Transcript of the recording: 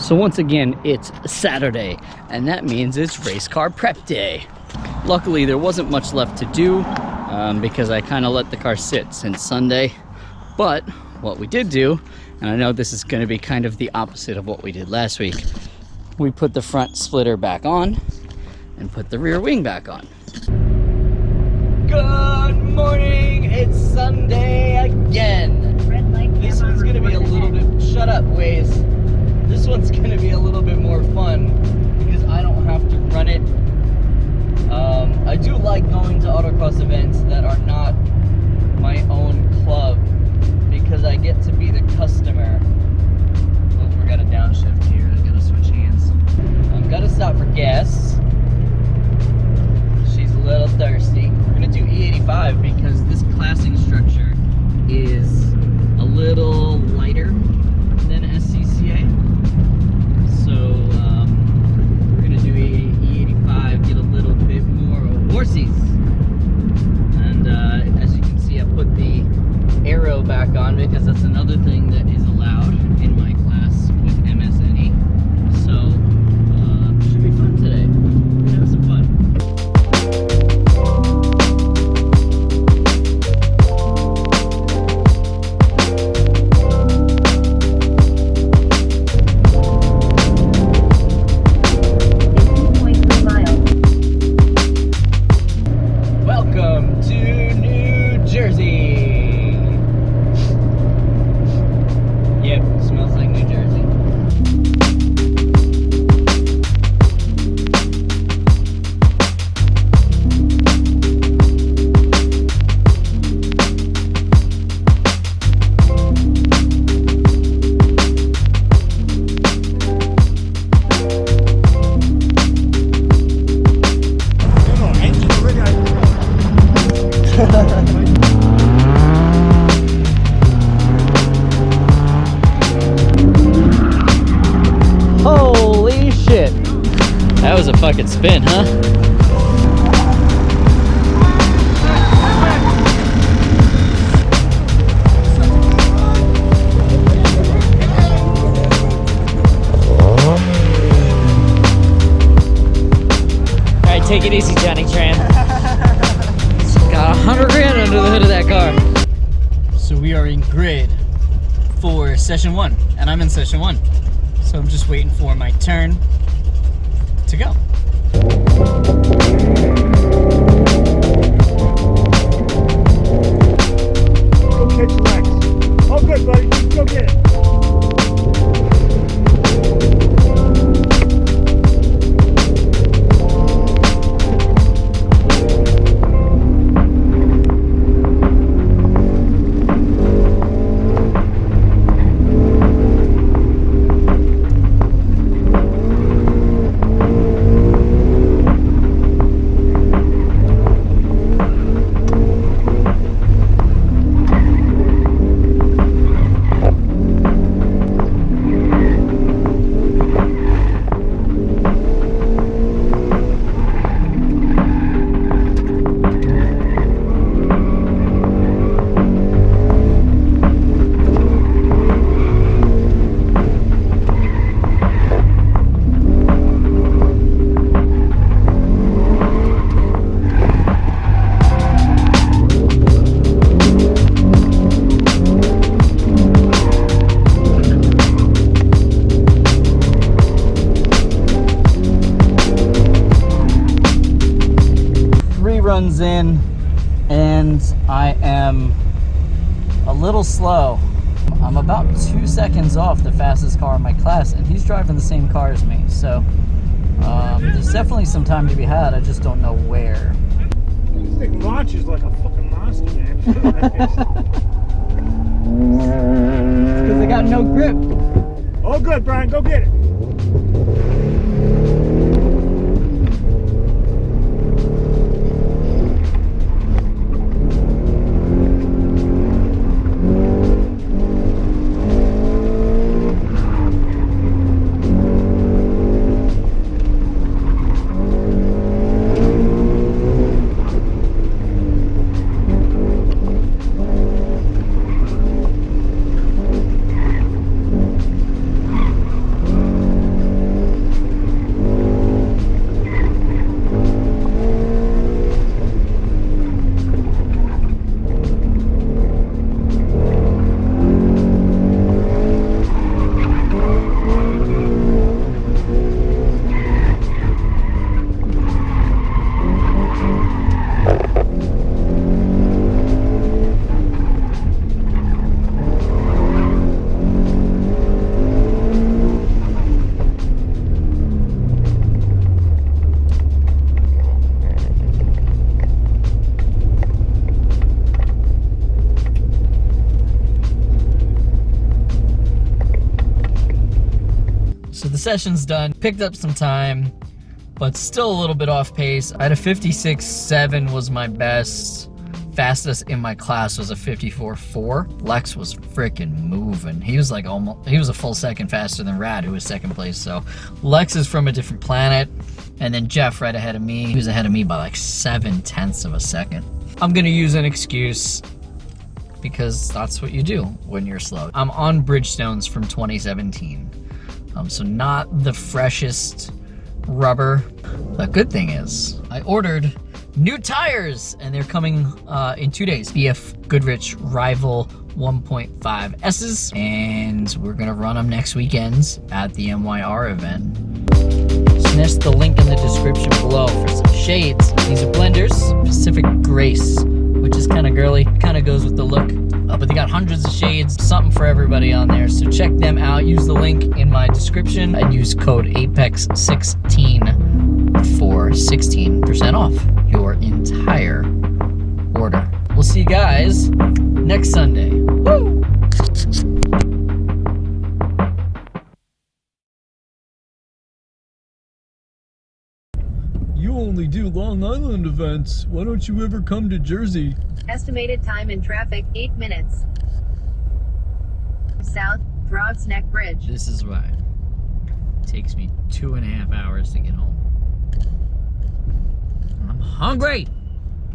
So once again, it's Saturday, and that means it's race car prep day. Luckily, there wasn't much left to do because I kind of let the car sit since Sunday. But what we did do, and I know this is going to be kind of the opposite of what we did last week, we put the front splitter back on and put the rear wing back on. Good morning, it's Sunday again. This one's gonna be a little bit, shut up Waze. This one's gonna be a little bit more fun because I don't have to run it. I do like going to autocross events that are not my own club because I get to be the customer. Oh, we got a downshift here, I gotta switch hands. I've gotta stop for gas. She's a little thirsty. We're gonna do E85 because this classing structure is a little lighter than SCCA. So we're gonna do E85, get a little bit more horsies. And as you can see, I put the arrow back on because that's another thing that is allowed in my class with MSNE. So should be fun today. We're gonna have some fun. Welcome to New Jersey. Yep, smells like New Jersey. Holy shit! That was a fucking spin, huh? Alright, take it easy, Johnny Tran. Got 100 grand under the hood of that car. So we are in grid for session 1, and I'm in session 1. So I'm just waiting for my turn to go. Go catch Lex. Oh, good, buddy. Go get it. Runs in, and I am a little slow. I'm about 2 seconds off the fastest car in my class, and he's driving the same car as me, so there's definitely some time to be had. I just don't know where. This thing launches like a fucking monster, man. It's because I got no grip. Oh, good, Brian. Go get it. So the session's done, picked up some time, but still a little bit off pace. I had a 56.7 was my best. Fastest in my class was a 54.4. Lex was freaking moving. He was like he was a full second faster than Rad, who was second place. So Lex is from a different planet. And then Jeff right ahead of me. He was ahead of me by like 0.7 of a second. I'm gonna use an excuse because that's what you do when you're slow. I'm on Bridgestones from 2017. So not the freshest rubber. The good thing is I ordered new tires and they're coming in 2 days. BF Goodrich Rival 1.5 S's, and we're gonna run them next weekend at the MYR event. Smash the link in the description below for some shades. These are blenders, Pacific Grace, which is kind of girly, kind of goes with the look. But they got hundreds of shades, something for everybody on there. So check them out. Use the link in my description and use code APEX16 for 16% off your entire order. We'll see you guys next Sunday. Woo! You only do Long Island events. Why don't you ever come to Jersey? Estimated time in traffic, 8 minutes. South, Throgs Neck Bridge. This is why it takes me 2.5 hours to get home. I'm hungry!